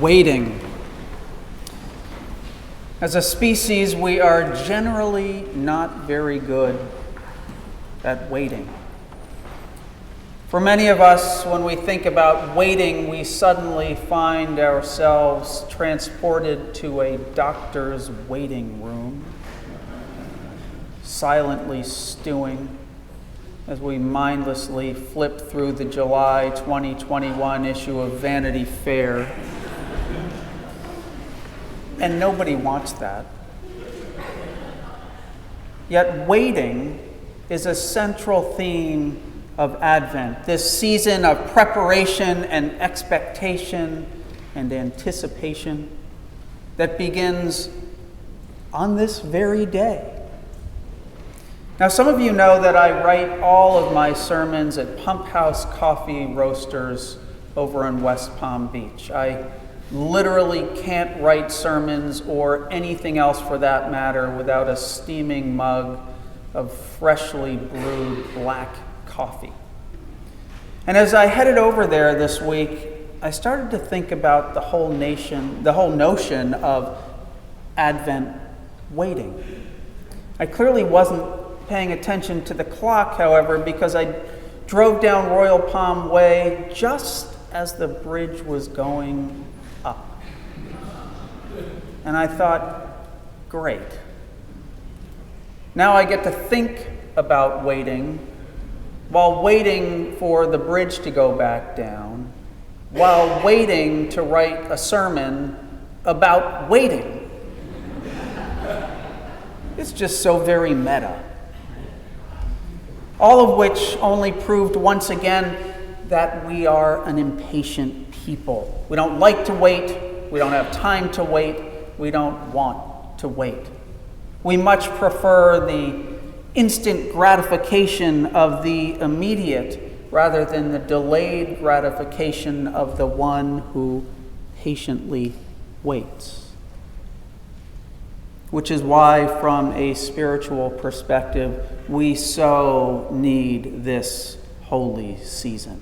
Waiting. As a species, we are generally not very good at waiting. For many of us, when we think about waiting, we suddenly find ourselves transported to a doctor's waiting room, silently stewing as we mindlessly flip through the July 2021 issue of Vanity Fair. And nobody wants that. Yet waiting is a central theme of Advent, this season of preparation and expectation and anticipation that begins on this very day. Now, some of you know that I write all of my sermons at Pump House Coffee Roasters over in West Palm Beach. I literally can't write sermons or anything else for that matter without a steaming mug of freshly brewed black coffee. And as I headed over there this week, I started to think about the whole notion of Advent waiting. I clearly wasn't paying attention to the clock, however, because I drove down Royal Palm Way just as the bridge was going up. And I thought, great. Now I get to think about waiting while waiting for the bridge to go back down, while waiting to write a sermon about waiting. It's just so very meta. All of which only proved once again that we are an impatient people. We don't like to wait. We don't have time to wait. We don't want to wait. We much prefer the instant gratification of the immediate rather than the delayed gratification of the one who patiently waits. Which is why, from a spiritual perspective, we so need this holy season.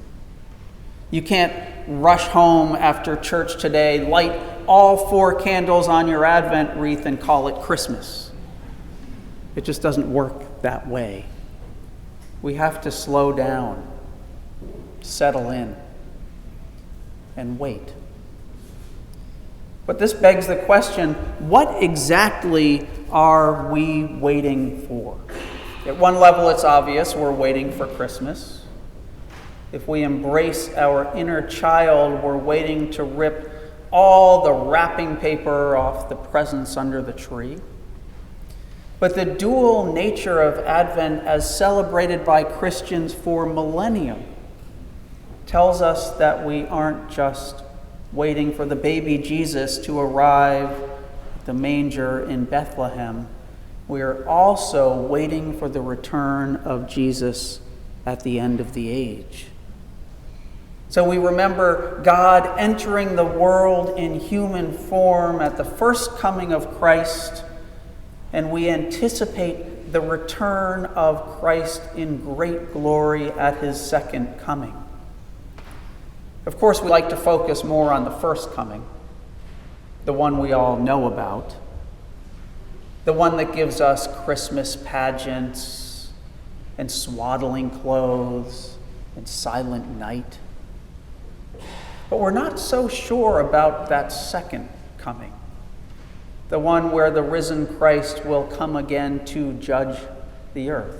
You can't rush home after church today, light all 4 candles on your Advent wreath and call it Christmas. It just doesn't work that way. We have to slow down, settle in, and wait. But this begs the question, what exactly are we waiting for? At one level, it's obvious we're waiting for Christmas. If we embrace our inner child, we're waiting to rip all the wrapping paper off the presents under the tree. But the dual nature of Advent, as celebrated by Christians for millennia, tells us that we aren't just waiting for the baby Jesus to arrive at the manger in Bethlehem. We are also waiting for the return of Jesus at the end of the age. So we remember God entering the world in human form at the first coming of Christ, and we anticipate the return of Christ in great glory at his second coming. Of course, we like to focus more on the first coming, the one we all know about, the one that gives us Christmas pageants and swaddling clothes and silent night. But we're not so sure about that second coming, the one where the risen Christ will come again to judge the earth.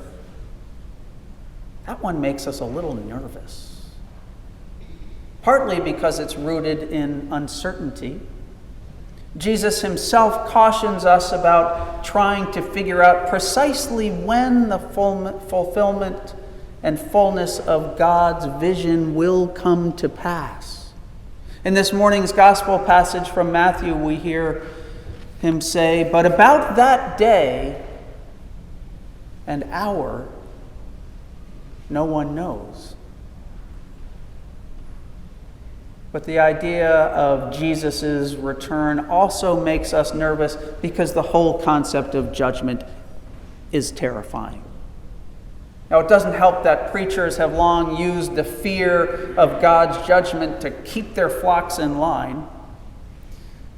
That one makes us a little nervous. Partly because it's rooted in uncertainty. Jesus himself cautions us about trying to figure out precisely when the fulfillment and fullness of God's vision will come to pass. In this morning's gospel passage from Matthew, we hear him say, "But about that day and hour, no one knows." But the idea of Jesus' return also makes us nervous because the whole concept of judgment is terrifying. Now, it doesn't help that preachers have long used the fear of God's judgment to keep their flocks in line.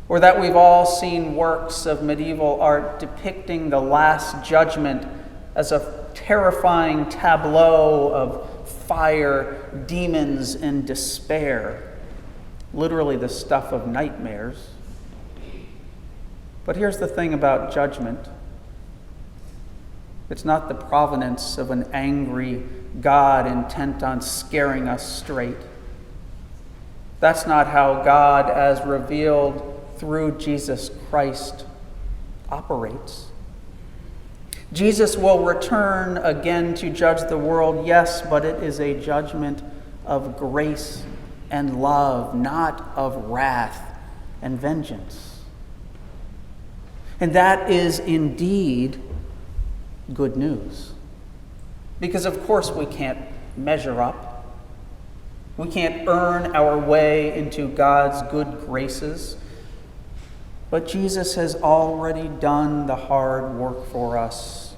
or that we've all seen works of medieval art depicting the Last Judgment as a terrifying tableau of fire, demons, and despair, literally the stuff of nightmares. But here's the thing about judgment. It's not the provenance of an angry God intent on scaring us straight. That's not how God, as revealed through Jesus Christ, operates. Jesus will return again to judge the world, yes, but it is a judgment of grace and love, not of wrath and vengeance. And that is indeed good news. Because of course we can't measure up. We can't earn our way into God's good graces. But Jesus has already done the hard work for us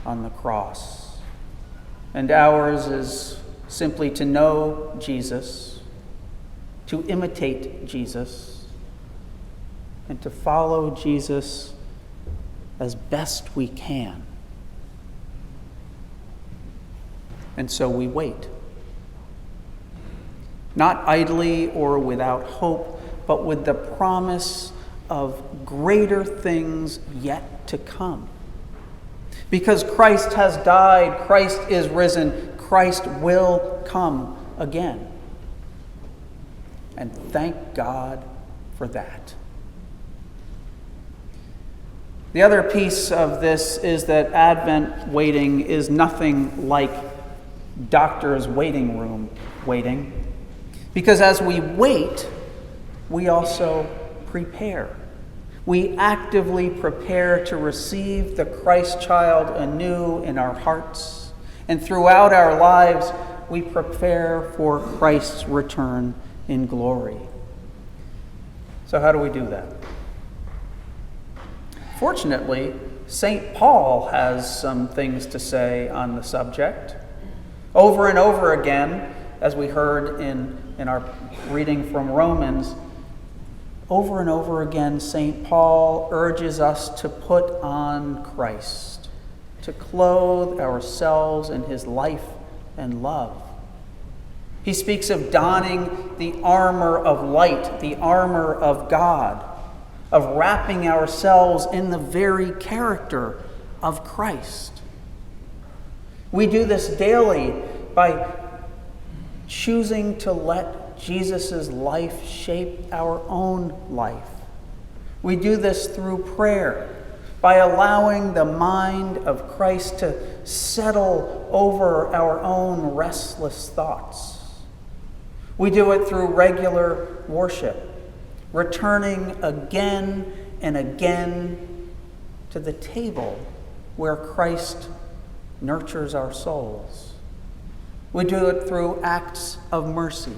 on the cross. And ours is simply to know Jesus, to imitate Jesus, and to follow Jesus as best we can. And so we wait. Not idly or without hope, but with the promise of greater things yet to come. Because Christ has died, Christ is risen, Christ will come again. And thank God for that. The other piece of this is that Advent waiting is nothing like doctor's waiting room waiting. Because as we wait, we also prepare. We actively prepare to receive the Christ child anew in our hearts. And throughout our lives, we prepare for Christ's return in glory. So how do we do that? Fortunately, St. Paul has some things to say on the subject. Over and over again, as we heard in our reading from Romans, over and over again, St. Paul urges us to put on Christ, to clothe ourselves in his life and love. He speaks of donning the armor of light, the armor of God, of wrapping ourselves in the very character of Christ. We do this daily by choosing to let Jesus' life shape our own life. We do this through prayer, by allowing the mind of Christ to settle over our own restless thoughts. We do it through regular worship, returning again and again to the table where Christ nurtures our souls. We do it through acts of mercy,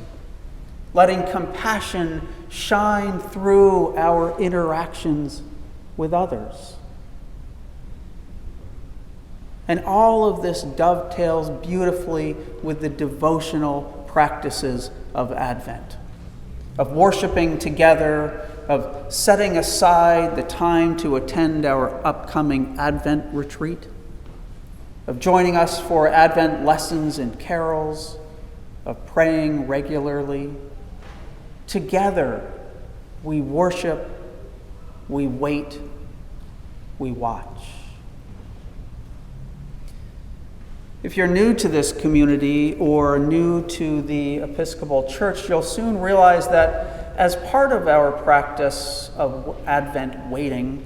letting compassion shine through our interactions with others. And all of this dovetails beautifully with the devotional practices of Advent, of worshiping together, of setting aside the time to attend our upcoming Advent retreat, of joining us for Advent lessons and carols, of praying regularly. Together, we worship, we wait, we watch. If you're new to this community or new to the Episcopal Church, you'll soon realize that as part of our practice of Advent waiting,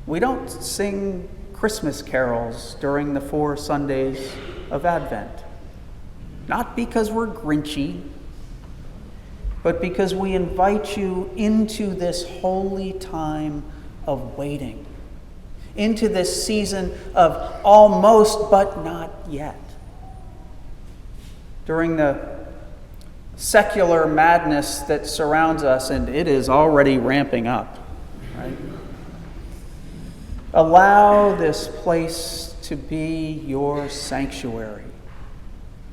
we don't sing Christmas carols during the 4 Sundays of Advent. Not because we're Grinchy, but because we invite you into this holy time of waiting, into this season of almost but not yet. During the secular madness that surrounds us, and it is already ramping up, right? Allow this place to be your sanctuary,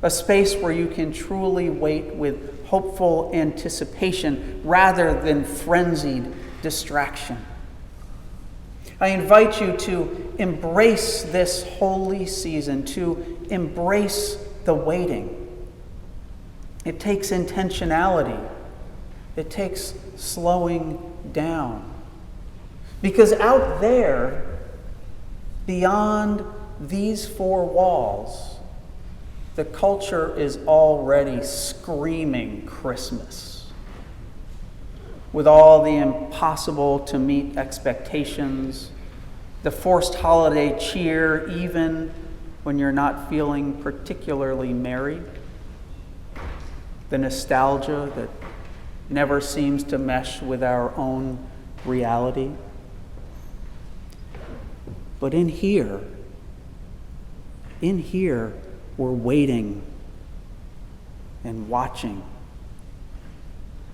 a space where you can truly wait with hopeful anticipation rather than frenzied distraction. I invite you to embrace this holy season, to embrace the waiting. It takes intentionality. It takes slowing down. Because out there, beyond these four walls, the culture is already screaming Christmas, with all the impossible to meet expectations, the forced holiday cheer even when you're not feeling particularly merry, the nostalgia that never seems to mesh with our own reality. But in here, we're waiting and watching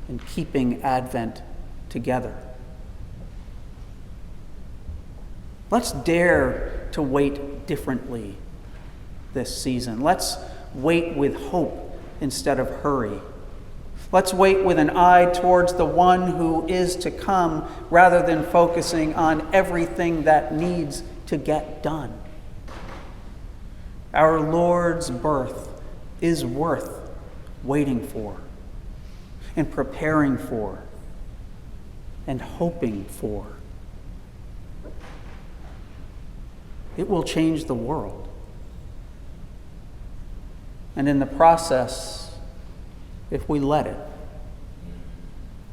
and keeping Advent together. Let's dare to wait differently this season. Let's wait with hope instead of hurry. Let's wait with an eye towards the one who is to come rather than focusing on everything that needs to get done. Our Lord's birth is worth waiting for and preparing for and hoping for. It will change the world. And in the process, if we let it,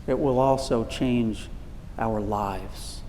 it will also change our lives.